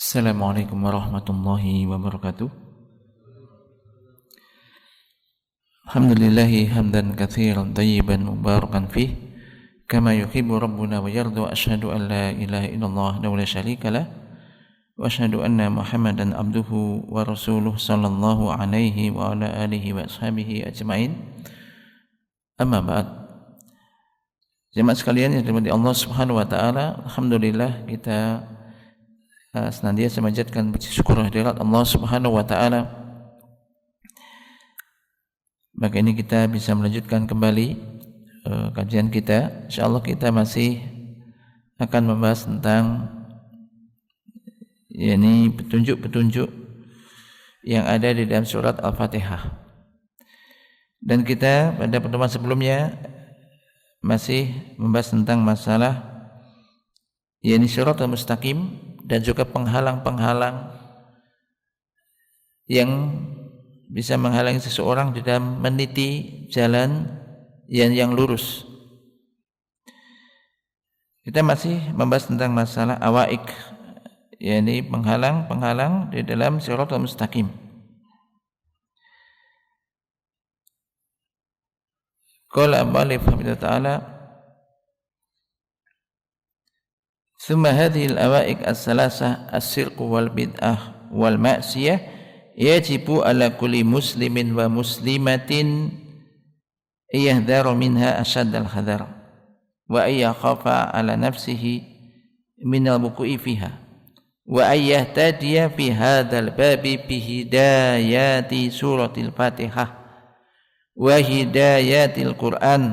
Assalamualaikum warahmatullahi wabarakatuh. Alhamdulillahi hamdan katsiran tayyiban mubarakan fih kama yuhibbu rabbuna wa yarda. Asyhadu an la ilaha illallah wa la syarika lah wa asyhadu anna Muhammadan abduhu wa rasuluh sallallahu alaihi wa ala alihi wa ashabihi ajmain. Amma ba'd. Jemaah sekalian yang dirahmati Allah Subhanahu wa taala, alhamdulillah kita senantiasa memanjatkan puji syukur kehadirat Allah Subhanahu wa taala. Maka ini kita bisa melanjutkan kembali kajian kita. Insyaallah kita masih akan membahas tentang yakni petunjuk-petunjuk yang ada di dalam surat Al-Fatihah. Dan kita pada pertemuan sebelumnya masih membahas tentang masalah yakni Shiratal Mustaqim dan juga penghalang-penghalang yang bisa menghalangi seseorang di dalam meniti jalan yang lurus. Kita masih membahas tentang masalah awaik, yakni penghalang-penghalang di dalam Shiratal Mustaqim. Qala al-mu'allif rahimahullah ثم هذه الأوائك الثلاثة الشرك والبدعة والمعصية يجب على كل مسلم ومسلمة أن يحذر منها أشد الحذر وأن يخاف على نفسه من الوقوع فيها وأن يهتدي في هذا الباب بهدايات سورة الفاتحة وهدايات القرآن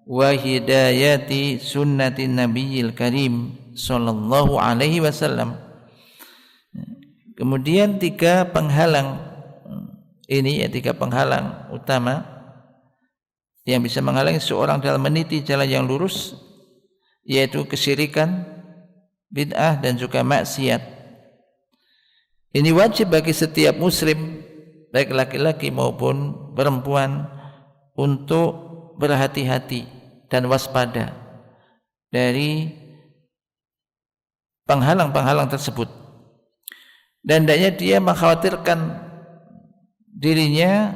وهدايات سنة النبي الكريم sallallahu alaihi wasallam. Kemudian tiga penghalang ini, ya tiga penghalang utama yang bisa menghalangi seorang dalam meniti jalan yang lurus, yaitu kesyirikan, bid'ah dan juga maksiat. Ini wajib bagi setiap muslim, baik laki-laki maupun perempuan, untuk berhati-hati dan waspada dari penghalang-penghalang tersebut, dan hendaknya dia mengkhawatirkan dirinya,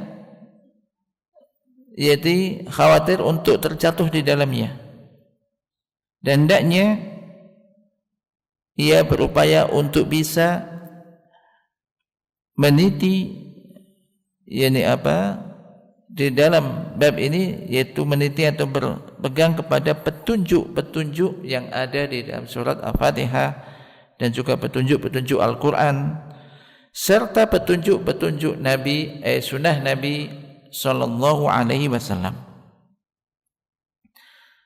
yaitu khawatir untuk terjatuh di dalamnya, dan hendaknya ia berupaya untuk bisa meniti yakni di dalam bab ini, yaitu meniti atau berpegang kepada petunjuk-petunjuk yang ada di dalam surat Al-Fatihah dan juga petunjuk-petunjuk Al-Quran serta petunjuk-petunjuk Nabi, sunnah Nabi sallallahu alaihi wasallam.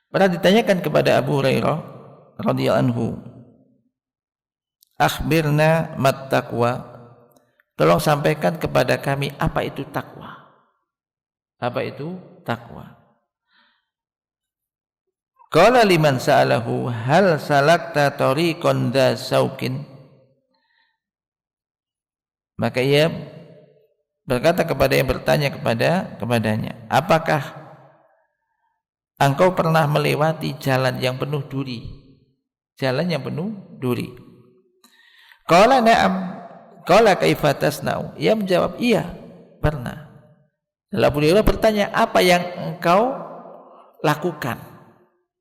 Pernah ditanyakan kepada Abu Hurairah radhiyallahu anhu, akhbirna mat taqwa, tolong sampaikan kepada kami apa itu takwa. Apa itu takwa? Qala liman sa'alahu hal salakta tariqan dha saukin. Maka ia berkata kepada yang bertanya kepadanya, apakah engkau pernah melewati jalan yang penuh duri? Jalan yang penuh duri. Qala na'am. Qala kaifa tasna'u? Ia menjawab, iya, pernah. Lalu Abu Hurairah bertanya, apa yang engkau lakukan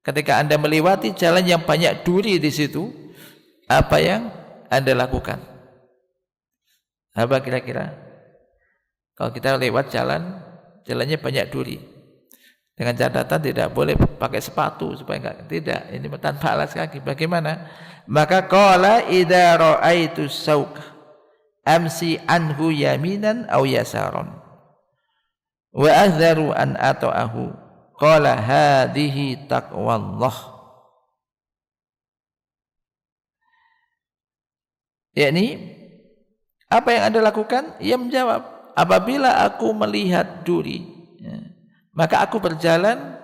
ketika Anda melewati jalan yang banyak duri di situ? Apa yang Anda lakukan? Apa kira-kira? Kalau kita lewat jalannya banyak duri, dengan catatan tidak boleh pakai sepatu supaya tidak, ini tanpa alas kaki. Bagaimana? Maka qala idza ra'aitu sauq amsi anhu yaminan aw yasaron wa ahdharu an ata'ahu qala hadhihi taqwallah. Yakni apa yang Anda lakukan? Ia menjawab, apabila aku melihat duri, maka aku berjalan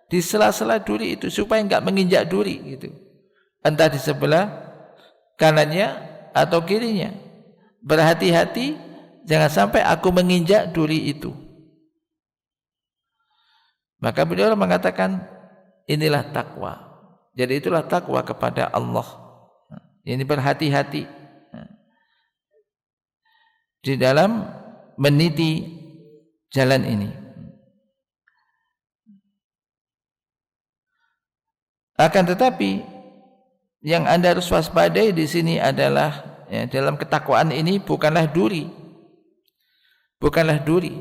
di sela-sela duri itu supaya enggak menginjak duri gitu, entah di sebelah kanannya atau kirinya. Berhati-hati jangan sampai aku menginjak duri itu. Maka beliau mengatakan, inilah takwa. Jadi itulah takwa kepada Allah. Ini berhati-hati di dalam meniti jalan ini. Akan tetapi yang Anda harus waspadai di sini adalah dalam ketakwaan ini bukanlah duri. Bukanlah duri.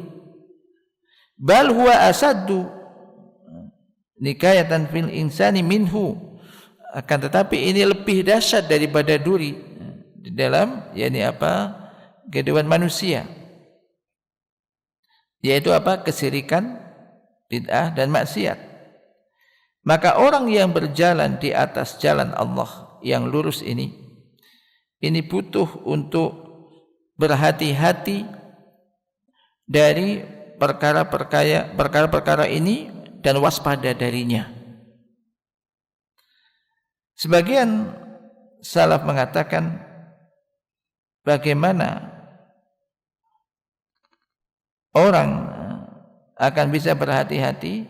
Bal huwa asaddu nikayatan fil insani minhu. Akan tetapi ini lebih dahsyat daripada duri di dalam kehidupan manusia, yaitu kesyirikan, bid'ah dan maksiat. Maka orang yang berjalan di atas jalan Allah yang lurus ini butuh untuk berhati-hati dari perkara-perkara ini dan waspada darinya. Sebagian salaf mengatakan, bagaimana orang akan bisa berhati-hati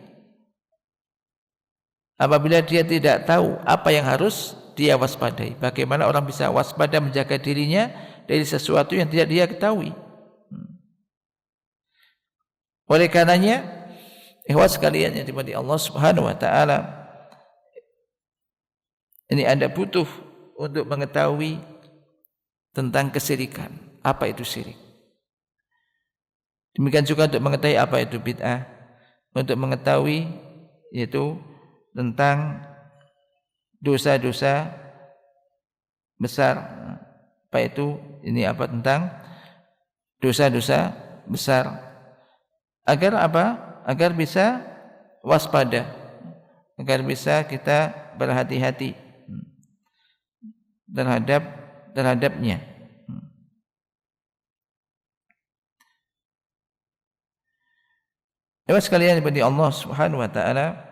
apabila dia tidak tahu apa yang harus dia waspadai. Bagaimana orang bisa waspada menjaga dirinya dari sesuatu yang tidak dia ketahui. Oleh karenanya, ikhwas sekalian yang dimani Allah Subhanahu wa taala, ini Anda butuh untuk mengetahui tentang kesyirikan. Apa itu syirik? Demikian juga untuk mengetahui apa itu bid'ah, untuk mengetahui yaitu tentang dosa-dosa besar. Apa itu? Tentang dosa-dosa besar. Agar Agar bisa waspada, agar bisa kita berhati-hati terhadapnya. Jemaah sekalian diberi Allah Subhanahu wa taala,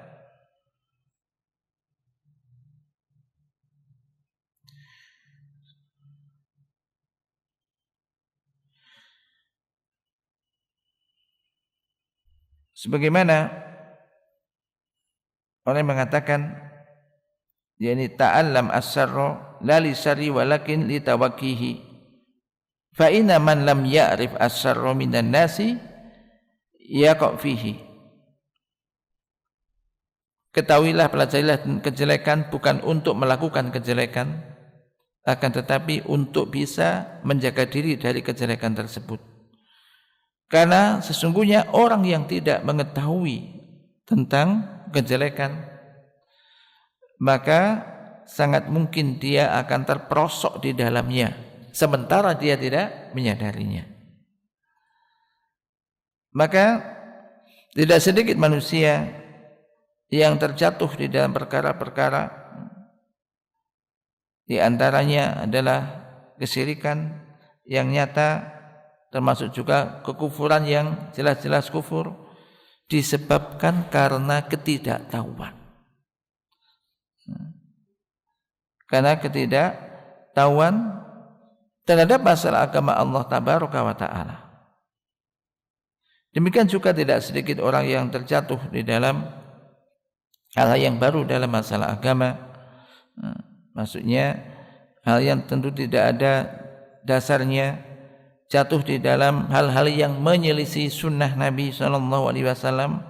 sebagaimana orang yang mengatakan, ta'allam as-sarra la li syarri walakin li tawakkihi, fa inna man lam ya'rif as-sarra minan nasi yaqa fihi. Ketahuilah, pelajarilah kejelekan bukan untuk melakukan kejelekan, akan tetapi untuk bisa menjaga diri dari kejelekan tersebut. Karena sesungguhnya orang yang tidak mengetahui tentang kejelekan, maka sangat mungkin dia akan terperosok di dalamnya, sementara dia tidak menyadarinya. Maka tidak sedikit manusia yang terjatuh di dalam perkara-perkara, di antaranya adalah kesyirikan yang nyata, termasuk juga kekufuran yang jelas-jelas kufur, disebabkan karena ketidaktahuan. Karena ketidaktahuan terhadap masalah agama Allah Tabaraka wa Ta'ala. Demikian juga tidak sedikit orang yang terjatuh di dalam hal yang baru dalam masalah agama. Maksudnya hal yang tentu tidak ada dasarnya, jatuh di dalam hal-hal yang menyelisih sunnah Nabi SAW,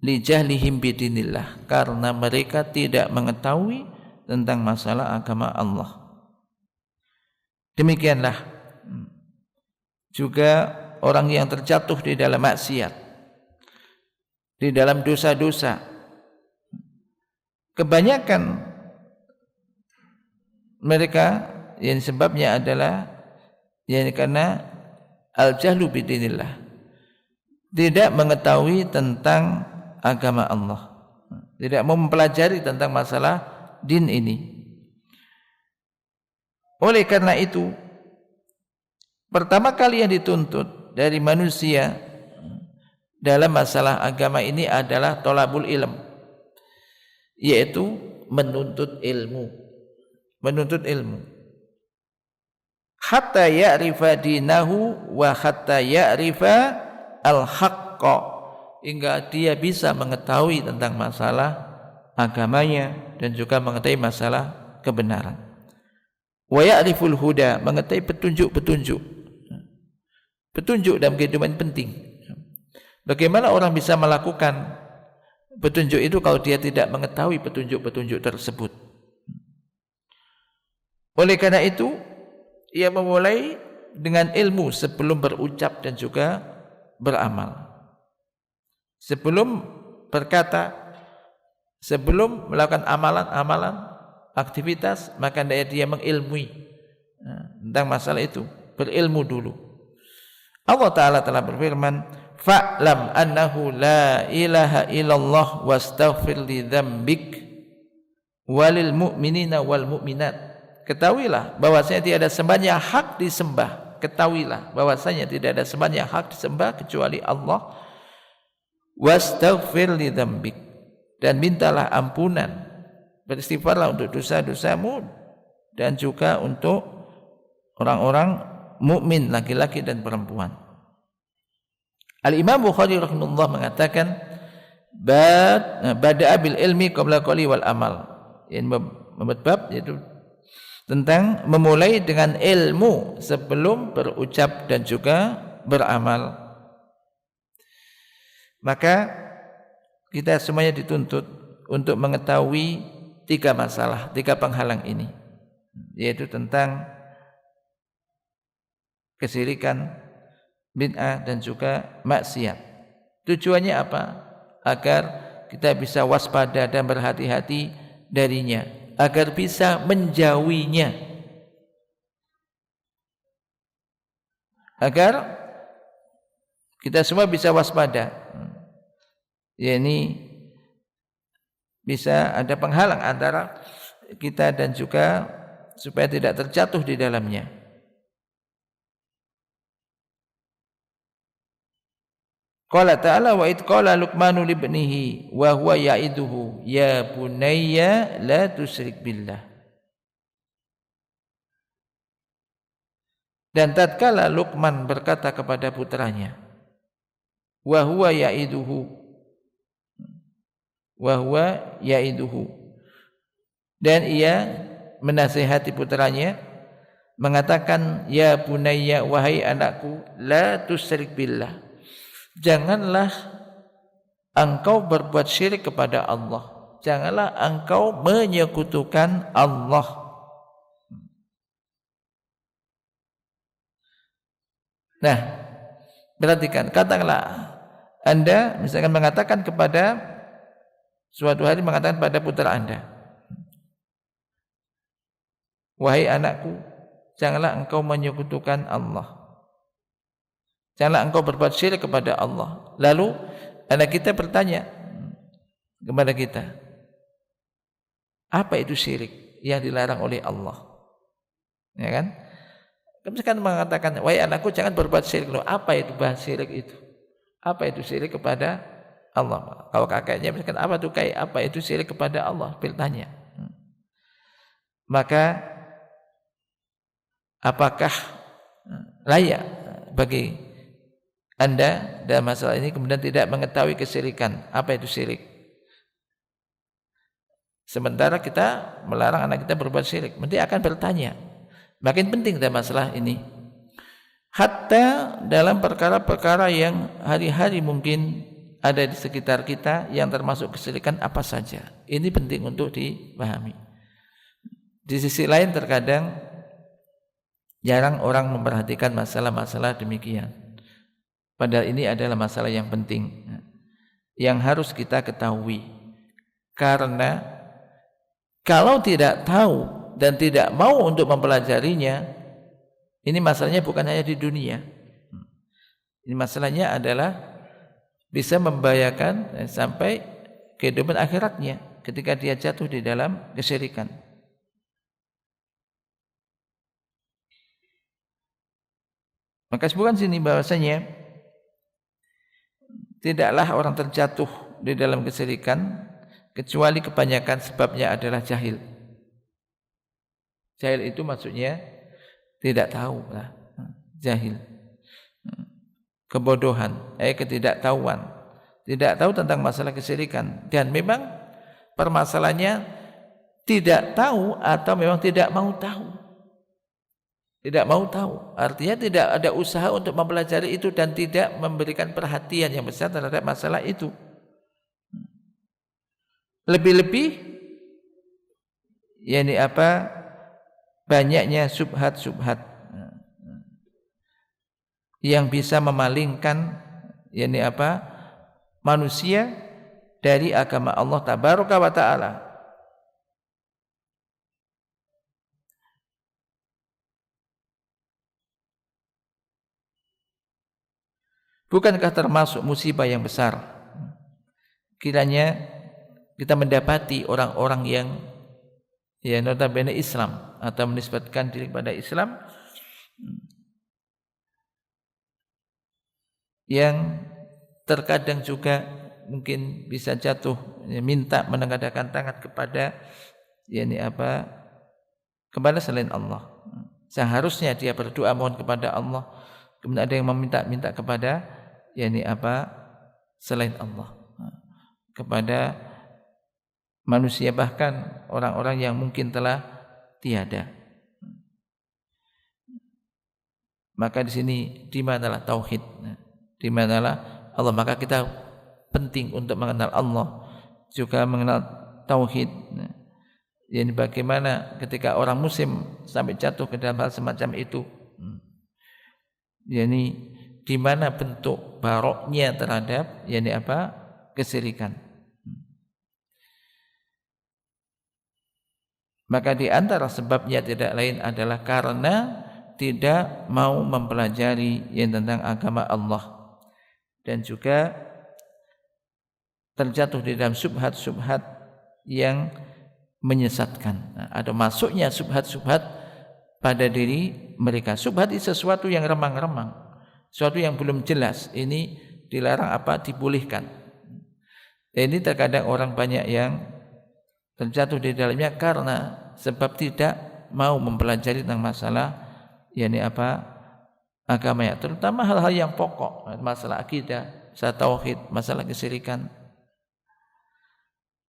li jahlihim bidinillah, karena mereka tidak mengetahui tentang masalah agama Allah. Demikianlah juga orang yang terjatuh di dalam maksiat, di dalam dosa-dosa. Kebanyakan mereka yang sebabnya adalah karena al-jahlu bidinillah, tidak mengetahui tentang agama Allah, tidak mau mempelajari tentang masalah din ini. Oleh karena itu, pertama kali yang dituntut dari manusia dalam masalah agama ini adalah tolabul ilm, yaitu menuntut ilmu. Menuntut ilmu. Hatta ya'rifa dinahu wa hatta ya'rifa al-haqqa, hingga dia bisa mengetahui tentang masalah agamanya dan juga mengetahui masalah kebenaran. Wa ya'riful huda, mengetahui petunjuk-petunjuk. Petunjuk dalam kehidupan penting. Bagaimana orang bisa melakukan petunjuk itu kalau dia tidak mengetahui petunjuk-petunjuk tersebut? Oleh karena itu, ia memulai dengan ilmu sebelum berucap dan juga beramal. Sebelum berkata, sebelum melakukan amalan-amalan, aktivitas, maka dia mengilmui tentang masalah itu, berilmu dulu. Allah Ta'ala telah berfirman, fa'lam annahu la ilaha illallah wastaghfir li dzambik walil mu'minina wal mu'minat. Ketahuilah bahwasanya tidak ada sembahan yang hak disembah. Ketahuilah bahwasanya tidak ada sembahan yang hak disembah kecuali Allah. Wastaghfir li dzambik, dan mintalah ampunan, beristighfarlah untuk dosa-dosamu dan juga untuk orang-orang mukmin laki-laki dan perempuan. Al-Imam Bukhari rahimahullah mengatakan bada'a bil ilmi qabla qawli wal amal. Yang membuat bab yaitu tentang memulai dengan ilmu sebelum berucap dan juga beramal. Maka kita semuanya dituntut untuk mengetahui 3 masalah, 3 penghalang ini, yaitu tentang kesyirikan, bid'ah dan juga maksiat. Tujuannya apa? Agar kita bisa waspada dan berhati-hati darinya, agar bisa menjauhinya, agar kita semua bisa waspada, yakni bisa ada penghalang antara kita dan juga supaya tidak terjatuh di dalamnya. Qala ta'ala wa id qala Luqmanu li ibnihi wa huwa ya'iduhu ya bunayya la tusyrik billah. Dan tatkala Luqman berkata kepada putranya, wa huwa ya'iduhu, wa huwa ya'iduhu, dan ia menasihati putranya mengatakan, ya bunayya, wahai anakku, la tusyrik billah, janganlah engkau berbuat syirik kepada Allah, janganlah engkau menyekutukan Allah. Nah, perhatikan, katakanlah Anda misalkan mengatakan kepada suatu hari mengatakan pada putra Anda, wahai anakku, janganlah engkau menyekutukan Allah, janganlah engkau berbuat syirik kepada Allah. Lalu anak kita bertanya kepada kita, apa itu syirik yang dilarang oleh Allah? Ya kan? Misalkan mengatakan, wahai anakku, jangan berbuat syirik. Loh, apa itu bahas syirik itu? Apa itu syirik kepada Allah? Kalau kakaknya misalkan, apa itu kayak apa itu syirik kepada Allah? Bertanya. Maka apakah layak bagi Anda dalam masalah ini kemudian tidak mengetahui kesyirikan? Apa itu syirik? Sementara kita melarang anak kita berbuat syirik, nanti akan bertanya. Makin penting dalam masalah ini. Hatta dalam perkara-perkara yang hari-hari mungkin ada di sekitar kita yang termasuk kesyirikan apa saja. Ini penting untuk dipahami. Di sisi lain terkadang jarang orang memperhatikan masalah-masalah demikian. Padahal ini adalah masalah yang penting yang harus kita ketahui. Karena kalau tidak tahu dan tidak mau untuk mempelajarinya, ini masalahnya bukan hanya di dunia. Ini masalahnya adalah bisa membahayakan sampai kehidupan akhiratnya ketika dia jatuh di dalam kesyirikan. Maka sebutkan sini bahwasanya tidaklah orang terjatuh di dalam kesyirikan kecuali kebanyakan sebabnya adalah jahil. Jahil itu maksudnya tidak tahu lah, jahil, kebodohan, ketidaktahuan, tidak tahu tentang masalah kesyirikan. Dan memang permasalahannya tidak tahu atau memang tidak mau tahu. Tidak mau tahu. Artinya tidak ada usaha untuk mempelajari itu dan tidak memberikan perhatian yang besar terhadap masalah itu. Lebih-lebih yakni apa? Banyaknya subhat-subhat yang bisa memalingkan yakni apa? Manusia dari agama Allah tabaraka wa taala. Bukankah termasuk musibah yang besar kiranya kita mendapati orang-orang yang ya notabene Islam atau menisbatkan diri kepada Islam yang terkadang juga mungkin bisa jatuh minta menengadahkan tangan kepada yakni apa? Kepada selain Allah. Seharusnya dia berdoa mohon kepada Allah, kemudian ada yang meminta-minta kepada yakni apa? Selain Allah. Kepada manusia, bahkan orang-orang yang mungkin telah tiada. Maka di sini di manalah tauhid? Di manalah Allah? Maka kita penting untuk mengenal Allah, juga mengenal tauhid. Yani bagaimana ketika orang muslim sampai jatuh ke dalam hal semacam itu, yani di mana bentuk baroknya terhadap yani apa? Kesyirikan. Maka di antara sebabnya tidak lain adalah karena tidak mau mempelajari yang tentang agama Allah dan juga terjatuh di dalam subhat-subhat yang menyesatkan. Nah, ada masuknya subhat-subhat pada diri mereka. Subhat itu sesuatu yang remang-remang, sesuatu yang belum jelas. Ini dilarang apa? Dibolehkan. Ini terkadang orang banyak yang terjatuh di dalamnya karena sebab tidak mau mempelajari tentang masalah yakni apa? Agamanya, terutama hal-hal yang pokok, masalah akidah, masalah tauhid, masalah kesyirikan.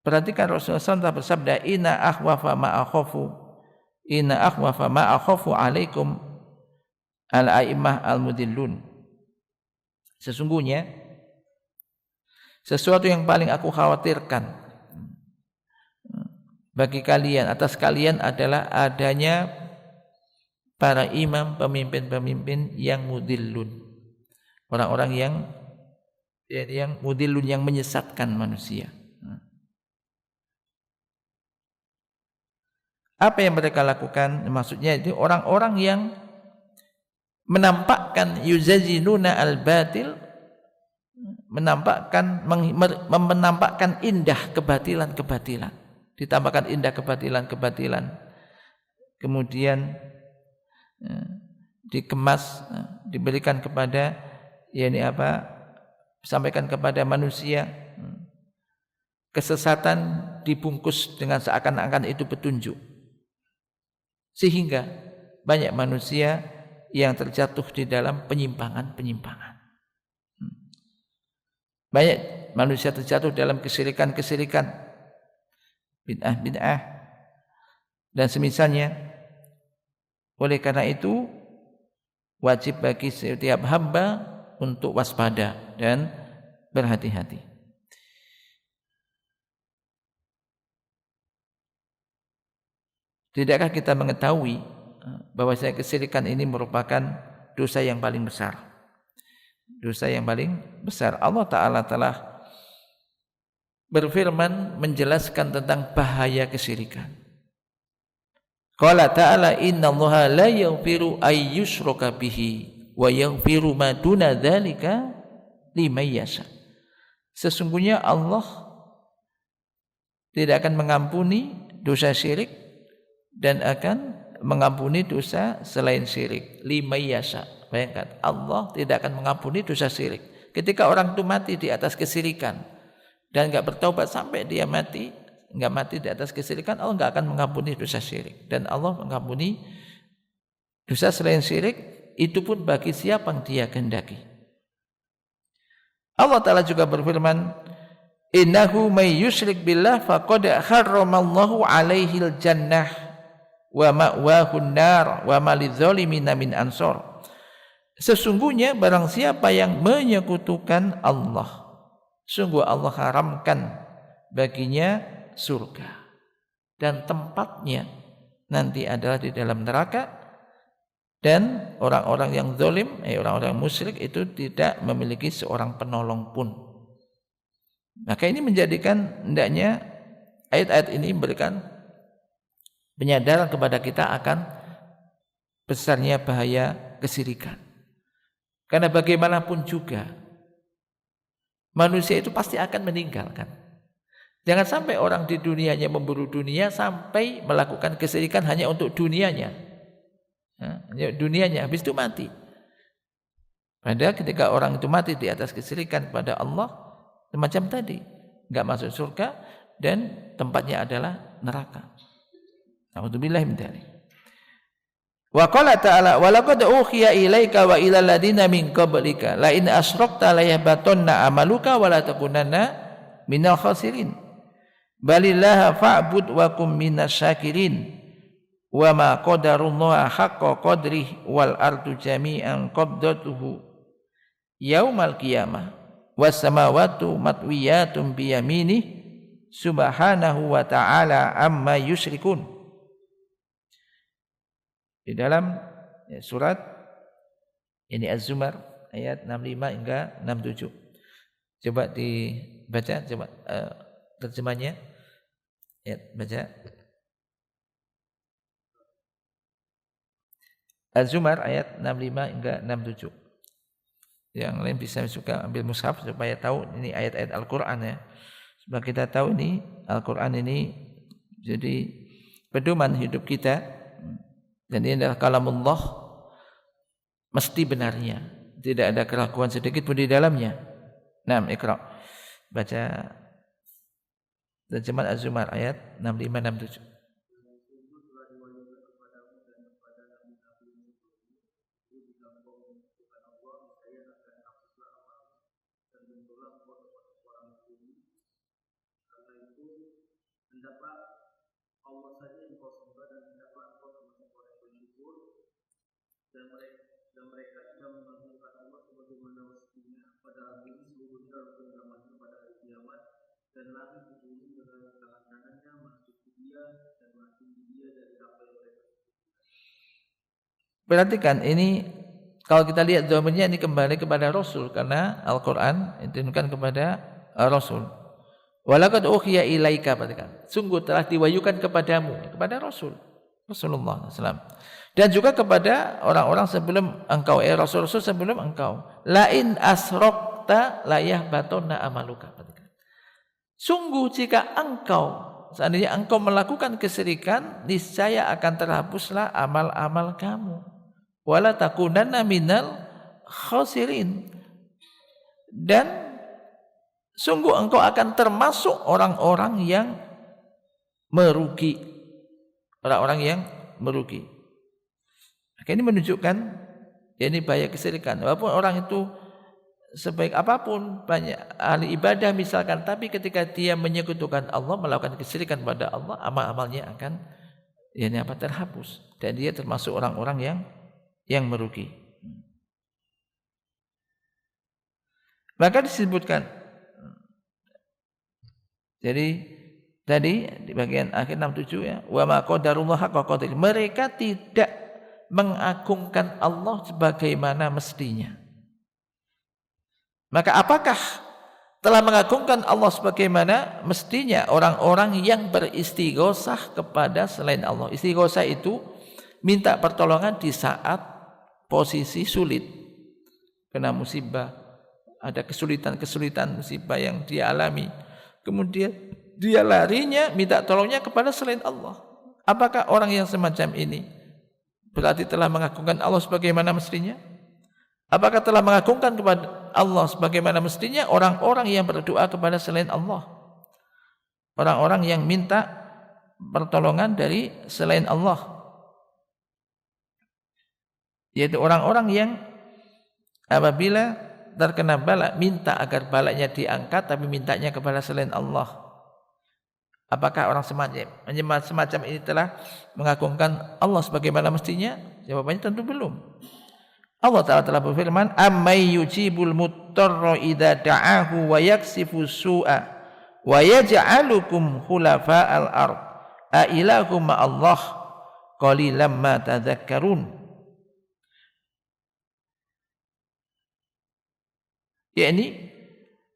Perhatikan Rasulullah SAW bersabda, Inna akhwafa ma akhafu alaikum al-a'immah al-mudillun. Sesungguhnya sesuatu yang paling aku khawatirkan bagi kalian, atas kalian adalah adanya para imam, pemimpin-pemimpin yang mudillun. Orang-orang yang mudillun, yang menyesatkan manusia. Apa yang mereka lakukan? Maksudnya itu orang-orang yang menampakkan yuzazinuna al-batil, menampakkan indah kebatilan-kebatilan, ditambahkan indah kebatilan-kebatilan, kemudian dikemas, diberikan kepada yakni apa? Sampaikan kepada manusia. Kesesatan dibungkus dengan seakan-akan itu petunjuk. Sehingga banyak manusia yang terjatuh di dalam penyimpangan-penyimpangan. Banyak manusia terjatuh dalam kesyirikan-kesyirikan, bid'ah-bid'ah dan semisalnya. Oleh karena itu wajib bagi setiap hamba untuk waspada dan berhati-hati. Tidakkah kita mengetahui bahwa kesyirikan ini merupakan dosa yang paling besar? Dosa yang paling besar. Allah Ta'ala telah berfirman menjelaskan tentang bahaya kesyirikan. Qala ta'ala innallaha la yaghfiru ay yushraka bihi wa yaghfiru ma duna dzalika liman yasha. Sesungguhnya Allah tidak akan mengampuni dosa syirik dan akan mengampuni dosa selain syirik. Liman yasha. Bayangkan, Allah tidak akan mengampuni dosa syirik. Ketika orang itu mati di atas kesyirikan dan enggak bertaubat sampai dia mati, enggak mati di atas kesyirikan, Allah enggak akan mengampuni dosa syirik. Dan Allah mengampuni dosa selain syirik itu pun bagi siapa yang dia kehendaki. Allah Ta'ala juga berfirman, innahu may yusyrik billah faqad harramallahu alaihil jannah wa ma'wahun nar wa ma lidzalimina min ansor. Sesungguhnya barang siapa yang menyekutukan Allah, sungguh Allah haramkan baginya surga dan tempatnya nanti adalah di dalam neraka. Dan orang-orang yang zalim, orang-orang musyrik itu tidak memiliki seorang penolong pun. Maka ini menjadikan hendaknya ayat-ayat ini memberikan penyadaran kepada kita akan besarnya bahaya kesyirikan. Karena bagaimanapun juga manusia itu pasti akan meninggalkan. Jangan sampai orang di dunianya memburu dunia sampai melakukan kesyirikan hanya untuk dunianya. Dunianya habis itu mati. Padahal ketika orang itu mati di atas kesyirikan kepada Allah, semacam tadi, enggak masuk surga dan tempatnya adalah neraka. A'udzubillahi min dzalik. Wa qala ta'ala wa laqad ukhiya ilaika wa ilal ladina min qablika la in asyrakta la yahbatanna amaluka wa la takunanna minal khasirin. Balillaha fa'bud wa kum minasyakirin. Wa ma qadarullaha haqqa qadrihi wal ardu jami'an qabdatuhu yaumal qiyamah was samawati matwiyatun bi yaminih subhanahu wa ta'ala amma yusyrikun. Di dalam surat ini Az-Zumar ayat 65 hingga 67. Coba dibaca, coba terjemahnya. Baca. Az-Zumar ayat 65 hingga 67. Yang lain bisa suka ambil mushaf supaya tahu ini ayat-ayat Al-Qur'an ya. Supaya kita tahu ini Al-Qur'an ini jadi pedoman hidup kita dan ini adalah kalamullah mesti benarnya. Tidak ada keraguan sedikit pun di dalamnya. Naam, Iqra. Baca terjemahan Az-Zumar ayat 65 67. Dan mereka tidak mengagungkan Allah sebagaimana mestinya pada bumi seluruh dalam genggamannya pada hari kiamat dan langit bumi dengan tangan kanannya masuk ke dia dan masuk di dia dari apa yang mereka. Perhatikan ini kalau kita lihat jawabannya ini kembali kepada Rasul karena Al-Qur'an diturunkan kepada Rasul. Walaqad ukhiya ilaika, perhatikan. Sungguh telah diwahyukan kepadamu, kepada Rasulullah SAW. Dan juga kepada orang-orang sebelum engkau, Rasul-Rasul sebelum engkau. Lain asrokta layah batona amaluka. Sungguh jika seandainya engkau melakukan kesyirikan, niscaya akan terhapuslah amal-amal kamu. Wala takunanna minal khasirin. Dan sungguh engkau akan termasuk orang-orang yang merugi. Orang-orang yang merugi. Ini menunjukkan ini bahaya kesyirikan. Walaupun orang itu sebaik apapun, banyak ahli ibadah misalkan, tapi ketika dia menyekutukan Allah, melakukan kesyirikan pada Allah, amal-amalnya akan terhapus dan dia termasuk orang-orang yang merugi. Maka disebutkan. Jadi tadi di bagian akhir 67 ya, wa ma qadarullah haqqa qadri. Mereka tidak mengagungkan Allah sebagaimana mestinya. Maka apakah telah mengagungkan Allah sebagaimana mestinya orang-orang yang beristighosah kepada selain Allah? Istighosah itu minta pertolongan di saat posisi sulit, kena musibah, ada kesulitan-kesulitan musibah yang dia alami. Kemudian dia larinya minta tolongnya kepada selain Allah. Apakah orang yang semacam ini berarti telah mengagungkan Allah sebagaimana mestinya? Apakah telah mengagungkan kepada Allah sebagaimana mestinya orang-orang yang berdoa kepada selain Allah? Orang-orang yang minta pertolongan dari selain Allah. Yaitu orang-orang yang apabila terkena bala minta agar balanya diangkat tapi mintanya kepada selain Allah. Apakah orang semacam ini telah mengagungkan Allah sebagaimana mestinya? Jawabannya tentu belum. Allah Ta'ala telah berfirman, "Ammay yujibul muttarra idza da'ahu wa yaksifu su'a wa yaj'alukum khulafa'al ard a ilahum ma'allah qalilam ma tadhakkarun." Yakni,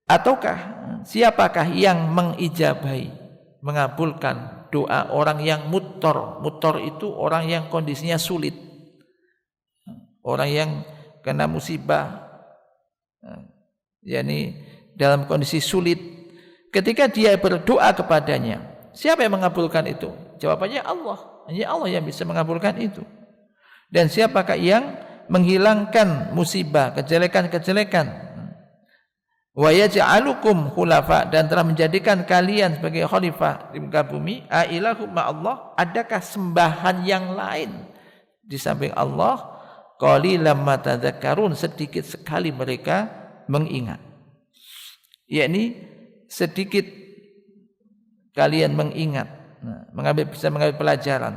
ataukah siapakah yang mengijabahi, mengabulkan doa orang yang muttar? Muttar itu orang yang kondisinya sulit, orang yang kena musibah, yakni dalam kondisi sulit. Ketika dia berdoa kepadanya, siapa yang mengabulkan itu? Jawabannya Allah. Hanya Allah yang bisa mengabulkan itu. Dan siapakah yang menghilangkan musibah, kejelekan-kejelekan? Wa yaj'alukum khulafa, dan telah menjadikan kalian sebagai khalifah di muka bumi. A ilahum ma'allah, adakah sembahan yang lain di samping Allah? Qalilam ma tadhakkarun, sedikit sekali mereka mengingat. Yakni sedikit kalian mengingat, bisa mengambil pelajaran.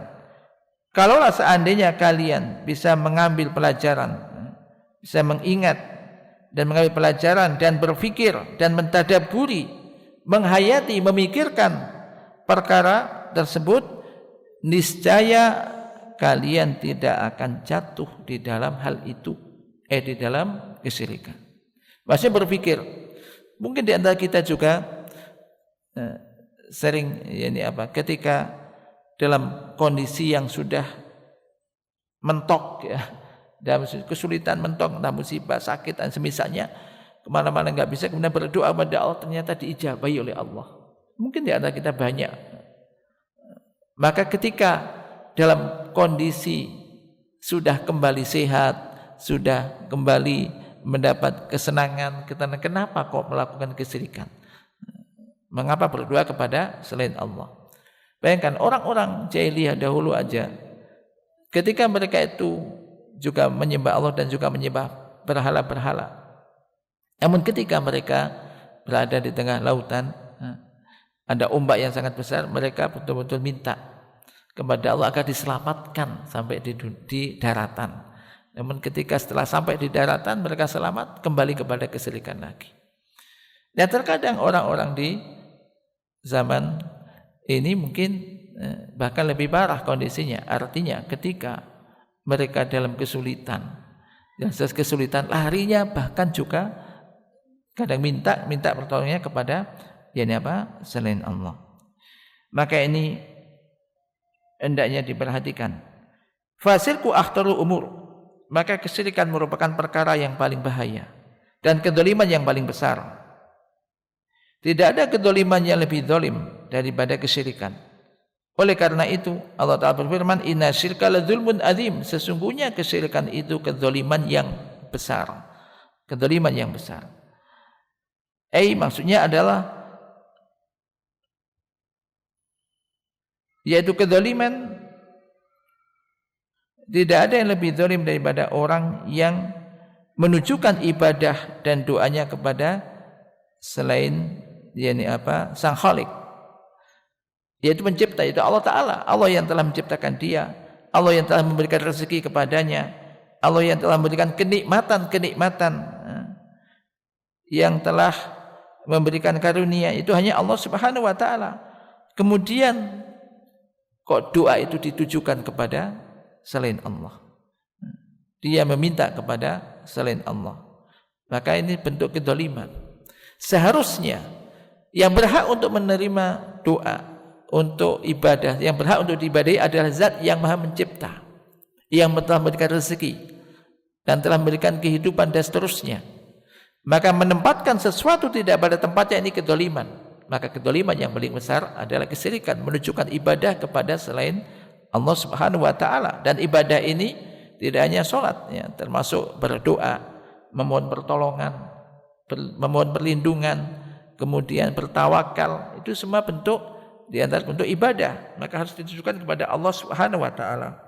Kalaulah seandainya kalian bisa mengambil pelajaran, bisa mengingat dan mengambil pelajaran dan berfikir dan mentadaburi, menghayati, memikirkan perkara tersebut, niscaya kalian tidak akan jatuh di dalam hal itu, di dalam kesyirikan. Maksudnya berpikir. Mungkin di antara kita juga sering ketika dalam kondisi yang sudah mentok, ya, dalam kesulitan, mentok, entah musibah, sakit dan semisalnya, kemana-mana nggak bisa, kemudian berdoa kepada Allah, ternyata diijabahi oleh Allah. Mungkin di antara kita banyak. Maka ketika dalam kondisi sudah kembali sehat, sudah kembali mendapat kesenangan, kenapa kok melakukan kesyirikan? Mengapa berdoa kepada selain Allah? Bayangkan orang-orang jahiliyah dahulu aja, ketika mereka itu juga menyembah Allah dan juga menyembah berhala-berhala. Namun ketika mereka berada di tengah lautan, ada ombak yang sangat besar, mereka betul-betul minta kepada Allah agar diselamatkan sampai di daratan. Namun ketika setelah sampai di daratan mereka selamat, kembali kepada kesyirikan lagi. Dan terkadang orang-orang di zaman ini mungkin bahkan lebih parah kondisinya. Artinya ketika mereka dalam kesulitan, dan setelah kesulitan larinya bahkan juga kadang minta pertolongannya kepada selain Allah. Maka ini hendaknya diperhatikan. Fasirku akhtarul umur, maka kesyirikan merupakan perkara yang paling bahaya dan kedzaliman yang paling besar. Tidak ada kedzaliman yang lebih zalim daripada kesyirikan. Oleh karena itu Allah Ta'ala berfirman, inna syirka ladzulmun adzim, sesungguhnya kesyirikan itu kedzaliman yang besar. Kedzaliman yang besar. Maksudnya adalah yaitu kedzaliman, tidak ada yang lebih zalim daripada orang yang menunjukkan ibadah dan doanya kepada selain Sang Khalik, yaitu pencipta, yaitu Allah Ta'ala. Allah yang telah menciptakan dia, Allah yang telah memberikan rezeki kepadanya, Allah yang telah memberikan kenikmatan yang telah memberikan karunia, itu hanya Allah Subhanahu wa Ta'ala. Kemudian kok doa itu ditujukan kepada selain Allah, dia meminta kepada selain Allah, maka ini bentuk kedzaliman. Seharusnya yang berhak untuk menerima doa, untuk ibadah, yang berhak untuk diibadahi adalah Zat yang Maha Mencipta, yang telah memberikan rezeki dan telah memberikan kehidupan dan seterusnya. Maka menempatkan sesuatu tidak pada tempatnya, ini kedzaliman. Maka kedzaliman yang paling besar adalah kesyirikan, menunjukkan ibadah kepada selain Allah Subhanahu wa Ta'ala. Dan ibadah ini tidak hanya sholat, ya, termasuk berdoa, memohon pertolongan, memohon perlindungan, kemudian bertawakal, itu semua bentuk di antara bentuk ibadah. Maka harus ditujukan kepada Allah Subhanahu wa Ta'ala.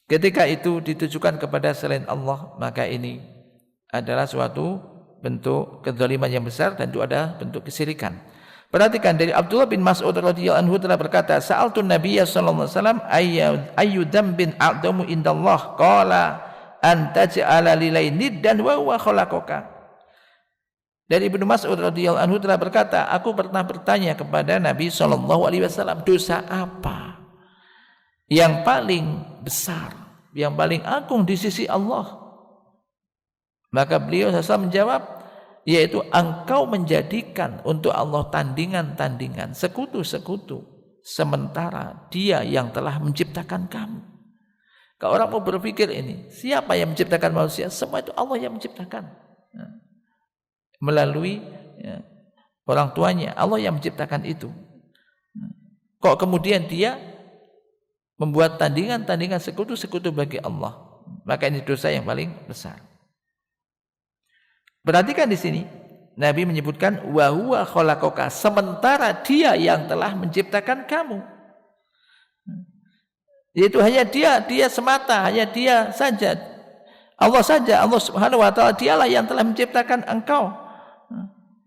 Ketika itu ditujukan kepada selain Allah, maka ini adalah suatu bentuk kedzaliman yang besar dan itu adalah bentuk kesyirikan. Perhatikan dari Abdullah bin Mas'ud radhiyallahu anhu telah berkata, "Sa'altu Nabiyya sallallahu alaihi wasallam ayyu dzambin a'dhamu indallah?" Qala an taj'ala lillahi niddan wa huwa khalaqaka. Dari Ibnu Mas'ud radhiyallahu anhu telah berkata, aku pernah bertanya kepada Nabi sallallahu alaihi wasallam, dosa apa yang paling besar, yang paling agung di sisi Allah? Maka beliau SAW menjawab, yaitu engkau menjadikan untuk Allah tandingan-tandingan, sekutu-sekutu, sementara Dia yang telah menciptakan kamu. Kalau orang mau berpikir ini, siapa yang menciptakan manusia? Semua itu Allah yang menciptakan. Melalui orang tuanya, Allah yang menciptakan itu. Kok kemudian Dia membuat tandingan-tandingan sekutu-sekutu bagi Allah? Maka ini dosa yang paling besar. Perhatikan di sini, Nabi menyebutkan wa huwa khalaqaka, sementara Dia yang telah menciptakan kamu. Yaitu hanya Dia semata, hanya Dia saja. Allah saja, Allah Subhanahu wa taala, Dialah yang telah menciptakan engkau.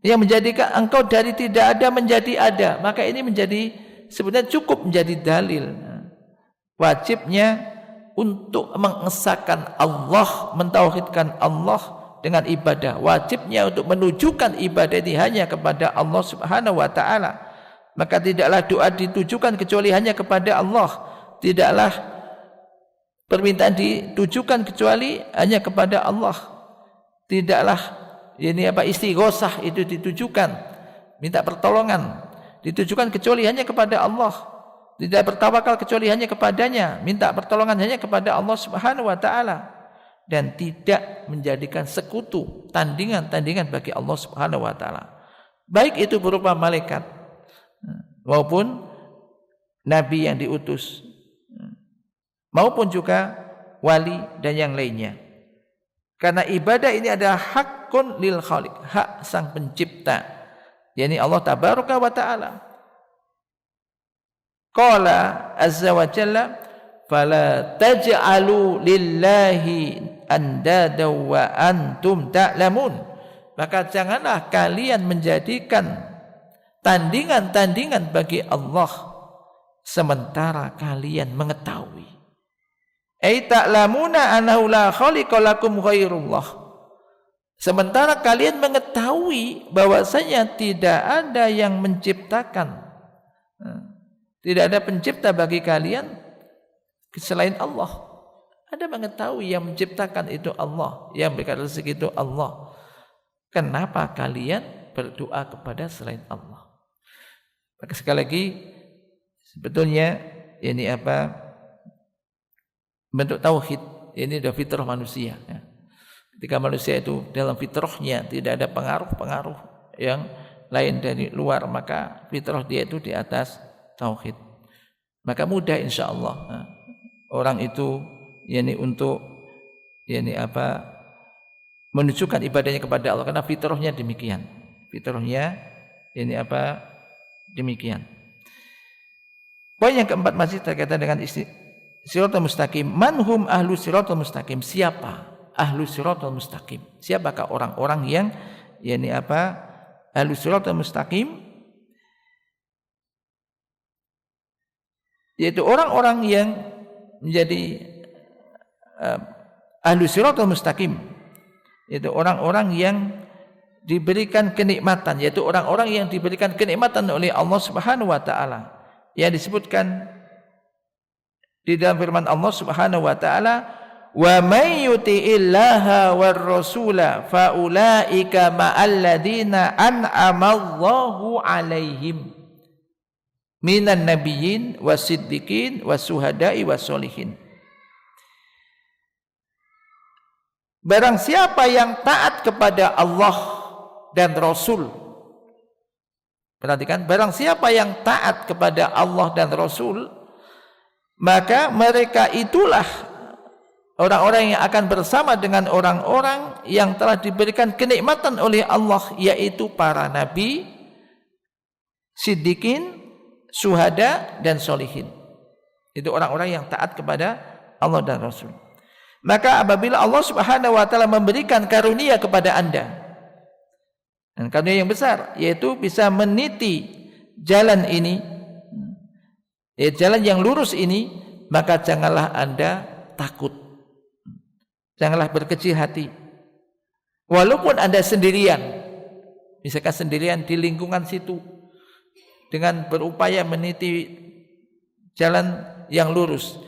Yang menjadikan engkau dari tidak ada menjadi ada. Maka ini menjadi sebenarnya cukup menjadi dalil wajibnya untuk mengesahkan Allah, mentauhidkan Allah dengan ibadah. Wajibnya untuk menunjukkan ibadah ini hanya kepada Allah Subhanahu wa taala. Maka tidaklah doa ditujukan kecuali hanya kepada Allah. Tidaklah permintaan ditujukan kecuali hanya kepada Allah. Tidaklah istighosah itu ditujukan, minta pertolongan ditujukan kecuali hanya kepada Allah. Tidak bertawakal kecuali hanya kepadanya, minta pertolongan hanya kepada Allah Subhanahu wa taala. Dan tidak menjadikan sekutu, tandingan-tandingan bagi Allah Subhanahu wa taala. Baik itu berupa malaikat maupun nabi yang diutus, maupun juga wali dan yang lainnya. Karena ibadah ini adalah hakun lil khaliq, hak sang pencipta, yakni Allah tabaraka wa taala. Qala azza wa jalla, fala taj'alu lillahi andada wa antum ta'lamun. Maka janganlah kalian menjadikan tandingan-tandingan bagi Allah sementara kalian mengetahui. Ai ta'lamuna annahu la khaliqa lakum ghairullah. Sementara kalian mengetahui bahwasanya tidak ada yang menciptakan, tidak ada pencipta bagi kalian selain Allah. Anda mengetahui yang menciptakan itu Allah, yang memberikan rezeki itu Allah. Kenapa kalian berdoa kepada selain Allah? Maka sekali lagi, sebetulnya ini bentuk tauhid, ini adalah fitrah manusia. Ketika manusia itu dalam fitrahnya tidak ada pengaruh-pengaruh yang lain dari luar, maka fitrah dia itu di atas tauhid. Maka mudah insyaallah orang itu untuk menunjukkan ibadahnya kepada Allah, karena fitrahnya demikian. Fitrahnya demikian. Poin yang keempat masih terkaitan dengan siratal mustaqim. Manhum ahlu siratal mustaqim? Siapa ahlu siratal mustaqim? Siapakah orang-orang yang ahlu siratal mustaqim? Yaitu orang-orang yang menjadi ahlu siratal mustaqim, yaitu orang-orang yang diberikan kenikmatan, yaitu orang-orang yang diberikan kenikmatan oleh Allah Subhanahu wa taala, yang disebutkan di dalam firman Allah Subhanahu wa taala, wa may yuti'illaha war rasula fa ulaika ma'al ladzina an'amallahu 'alaihim minan nabiyyin wasiddiqin wasuhada'i wassolihin. Barang siapa yang taat kepada Allah dan Rasul, perhatikan, barang siapa yang taat kepada Allah dan Rasul, maka mereka itulah orang-orang yang akan bersama dengan orang-orang yang telah diberikan kenikmatan oleh Allah, yaitu para nabi, siddiqin, syuhada dan solihin. Itu orang-orang yang taat kepada Allah dan Rasul. Maka apabila Allah Subhanahu wa taala memberikan karunia kepada Anda, Dan karunia yang besar yaitu bisa meniti jalan ini, jalan yang lurus ini, maka janganlah Anda takut. Janganlah berkecil hati. Walaupun Anda sendirian, misalkan sendirian di lingkungan situ, dengan berupaya meniti jalan yang lurus,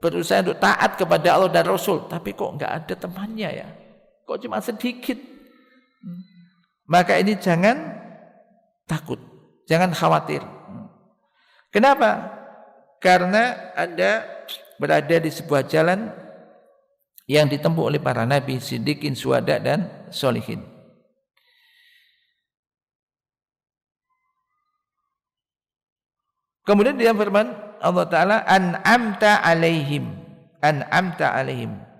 berusaha untuk taat kepada Allah dan Rasul, tapi kok enggak ada temannya ya? Kok cuma sedikit? Maka ini jangan takut, jangan khawatir. Kenapa? Karena Anda berada di sebuah jalan yang ditempuh oleh para nabi, siddiqin, syuhada dan sholihin. Kemudian dalam firman Allah Ta'ala, an'amta alaihim,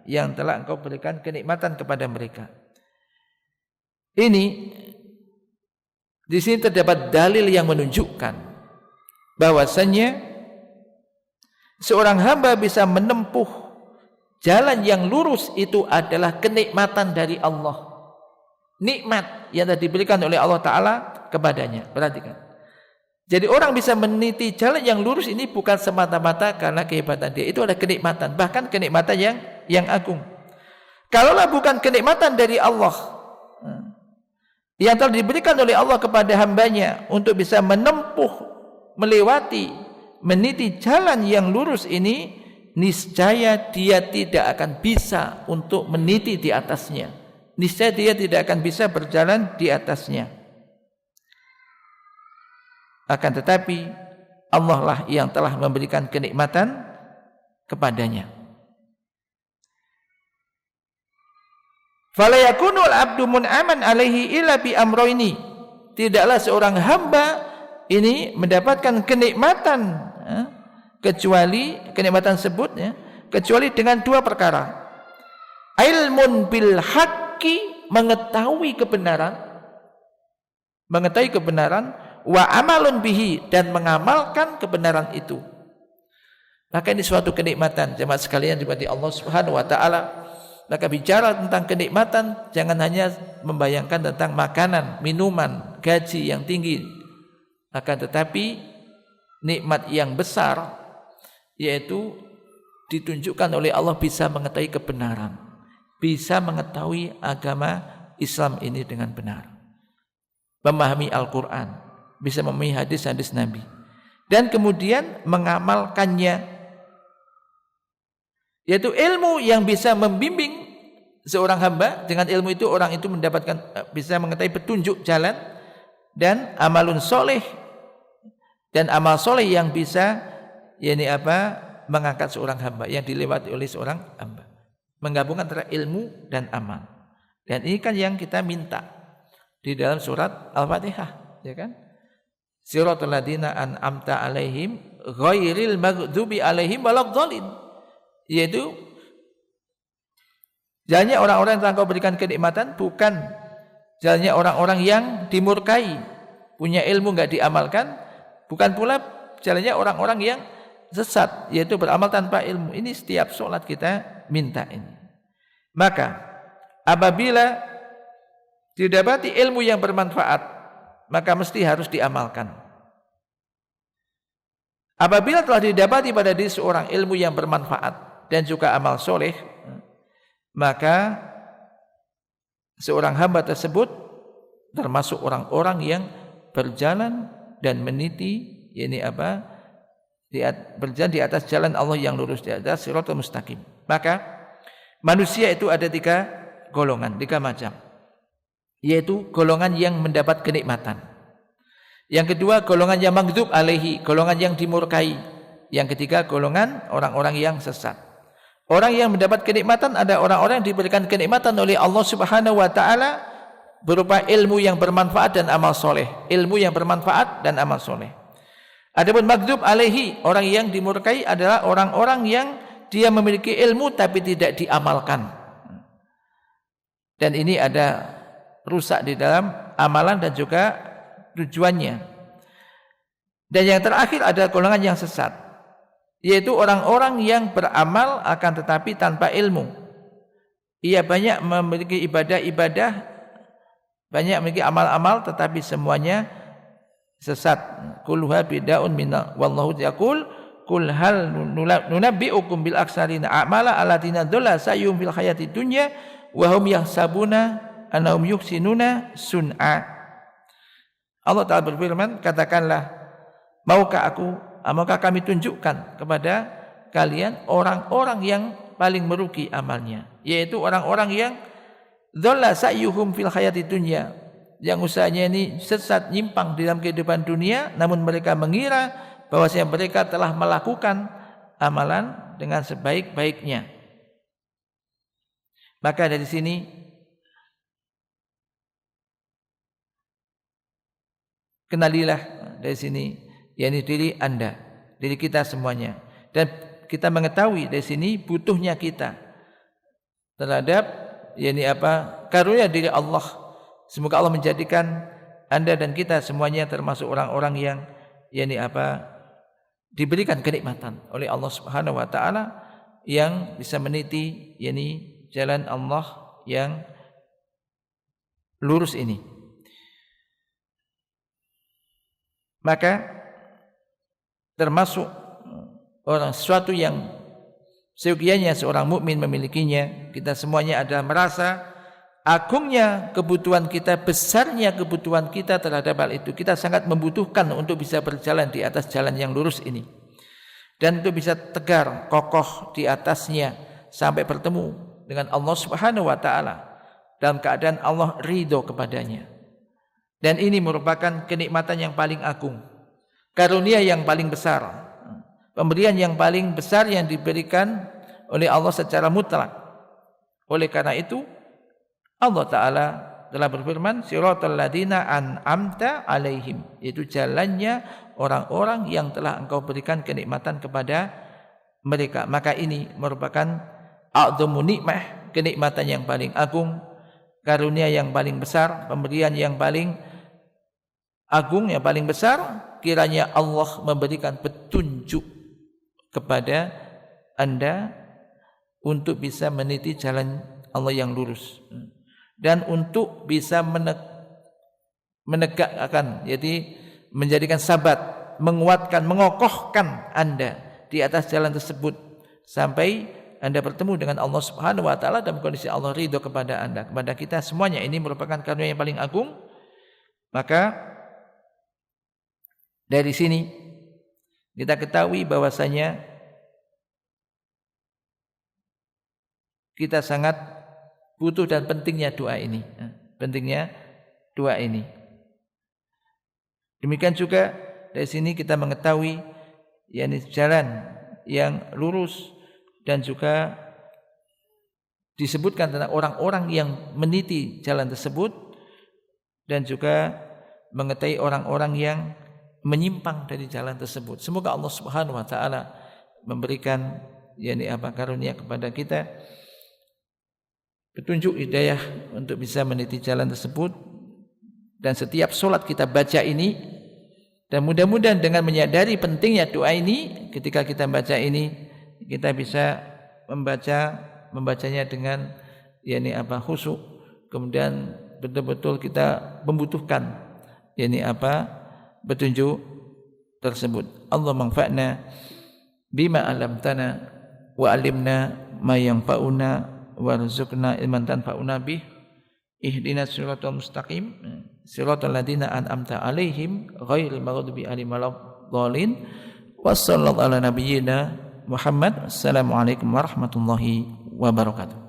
yang telah engkau berikan kenikmatan kepada mereka. Ini di sini terdapat dalil yang menunjukkan bahwasannya seorang hamba bisa menempuh jalan yang lurus itu adalah kenikmatan dari Allah. Nikmat yang telah diberikan oleh Allah Ta'ala kepadanya. Perhatikan. Jadi orang bisa meniti jalan yang lurus ini bukan semata-mata karena kehebatan dia. Itu adalah kenikmatan. Bahkan kenikmatan yang agung. Kalaulah bukan kenikmatan dari Allah yang telah diberikan oleh Allah kepada hambanya untuk bisa menempuh, melewati, meniti jalan yang lurus ini, niscaya dia tidak akan bisa untuk meniti di atasnya. Niscaya dia tidak akan bisa berjalan di atasnya. Akan tetapi Allah lah yang telah memberikan kenikmatan kepadanya. Fala yakunul abdu mun'aman alaihi illa bi amroini. Tidaklah seorang hamba ini mendapatkan kenikmatan kecuali kenikmatan tersebut kecuali dengan dua perkara. Ilmun bil haqqi, mengetahui kebenaran, wa amalun bihi, dan mengamalkan kebenaran itu. Maka ini suatu kenikmatan jemaah sekalian diberkati Allah Subhanahu wa taala. Maka bicara tentang kenikmatan, jangan hanya membayangkan tentang makanan, minuman, gaji yang tinggi. Akan tetapi nikmat yang besar yaitu ditunjukkan oleh Allah bisa mengetahui kebenaran, bisa mengetahui agama Islam ini dengan benar, memahami Al-Quran, bisa memahami hadis-hadis Nabi, dan kemudian mengamalkannya, yaitu ilmu yang bisa membimbing seorang hamba. Dengan ilmu itu orang itu mendapatkan, bisa mengetahui petunjuk jalan, dan amalun soleh, dan amal soleh yang bisa mengangkat seorang hamba, yang dilewati oleh seorang hamba, menggabungkan antara ilmu dan amal. Dan ini kan yang kita minta di dalam surat Al-Fatihah, ya kan? Siratal ladzina an'amta alaihim ghairil maghdubi alaihim waladdallin, yaitu jalannya orang-orang yang telah Engkau berikan kenikmatan, bukan jalannya orang-orang yang dimurkai, punya ilmu enggak diamalkan, bukan pula jalannya orang-orang yang sesat, yaitu beramal tanpa ilmu. Ini setiap sholat kita minta ini. Maka apabila didapati ilmu yang bermanfaat, maka mesti harus diamalkan. Apabila telah didapati pada diri seorang ilmu yang bermanfaat dan juga amal soleh, maka seorang hamba tersebut termasuk orang-orang yang berjalan dan meniti, berjalan di atas jalan Allah yang lurus, di atas siratal mustaqim. Maka manusia itu ada tiga golongan, tiga macam, yaitu golongan yang mendapat kenikmatan. Yang kedua, golongan yang maghdub alaihi, golongan yang dimurkai. Yang ketiga, golongan orang-orang yang sesat. Orang yang mendapat kenikmatan ada orang-orang yang diberikan kenikmatan oleh Allah Subhanahu wa taala berupa ilmu yang bermanfaat dan amal soleh. Ilmu yang bermanfaat dan amal soleh. Adapun maghdub alaihi, orang yang dimurkai adalah orang-orang yang dia memiliki ilmu tapi tidak diamalkan. Dan ini ada rusak di dalam amalan dan juga tujuannya. Dan yang terakhir ada golongan yang sesat, yaitu orang-orang yang beramal akan tetapi tanpa ilmu. Ia banyak memiliki ibadah-ibadah Banyak memiliki amal-amal tetapi semuanya sesat. Kulluha bid'un minna wallahu yaqul kul hal nunabbi'ukum bil aksarina a'mala alladziina dhalla sa'yuhum fil hayatid dunya wa hum yahsabuna annahum yuhsinuna sun'a. Allah Ta'ala berfirman, katakanlah, maukah kami tunjukkan kepada kalian orang-orang yang paling merugi amalnya, yaitu orang-orang yang dhalla sa'yuhum fil hayatid dunya, yang usahanya ini sesat nyimpang di dalam kehidupan dunia, namun mereka mengira bahwasanya mereka telah melakukan amalan dengan sebaik-baiknya. Maka dari sini kenalilah dari sini, yakni diri Anda, diri kita semuanya, dan kita mengetahui dari sini butuhnya kita terhadap yakni karunia dari Allah. Semoga Allah menjadikan Anda dan kita semuanya termasuk orang-orang yang yakni diberikan kenikmatan oleh Allah Subhanahu wa taala, yang bisa meniti yakni jalan Allah yang lurus ini. Maka termasuk sesuatu yang seyogianya seorang mukmin memilikinya, kita semuanya adalah merasa agungnya kebutuhan kita, besarnya kebutuhan kita terhadap hal itu. Kita sangat membutuhkan untuk bisa berjalan di atas jalan yang lurus ini, dan untuk bisa tegar, kokoh di atasnya sampai bertemu dengan Allah Subhanahu wa taala dalam keadaan Allah ridho kepadanya. Dan ini merupakan kenikmatan yang paling agung, karunia yang paling besar, pemberian yang paling besar yang diberikan oleh Allah secara mutlak. Oleh karena itu Allah Ta'ala telah berfirman, siratal ladzina an'amta alaihim, yaitu jalannya orang-orang yang telah engkau berikan kenikmatan kepada mereka. Maka ini merupakan a'dhamu nikmah, kenikmatan yang paling agung, karunia yang paling besar, pemberian yang paling agung, yang paling besar. Kiranya Allah memberikan petunjuk kepada Anda untuk bisa meniti jalan Allah yang lurus, dan untuk bisa menegakkan, jadi menjadikan sabat, menguatkan, mengokohkan Anda di atas jalan tersebut sampai Anda bertemu dengan Allah Subhanahu wa taala dalam kondisi Allah ridho kepada Anda, kepada kita semuanya. Ini merupakan karunia yang paling agung. Maka dari sini kita ketahui bahwasanya kita sangat butuh dan pentingnya doa ini, pentingnya doa ini. Demikian juga dari sini kita mengetahui yakni jalan yang lurus, dan juga disebutkan tentang orang-orang yang meniti jalan tersebut, dan juga mengetahui orang-orang yang menyimpang dari jalan tersebut. Semoga Allah Subhanahu wa taala memberikan yakni karunia kepada kita, petunjuk hidayah untuk bisa meniti jalan tersebut. Dan setiap solat kita baca ini, dan mudah-mudahan dengan menyadari pentingnya doa ini, ketika kita baca ini kita bisa membacanya dengan yakni khusyuk, kemudian betul-betul kita membutuhkan yakni petunjuk tersebut. Allah manfa'na bima 'allamtana wa 'allimna ma yanfa'una warzuqna ilman tanfa'una bih. Ihdinas siratal mustaqim siratal ladzina an'amta 'alaihim ghairil maghdubi 'alaihim waladdallin. Wassallallahu ala nabiyyina Muhammad. Assalamualaikum warahmatullahi wabarakatuh.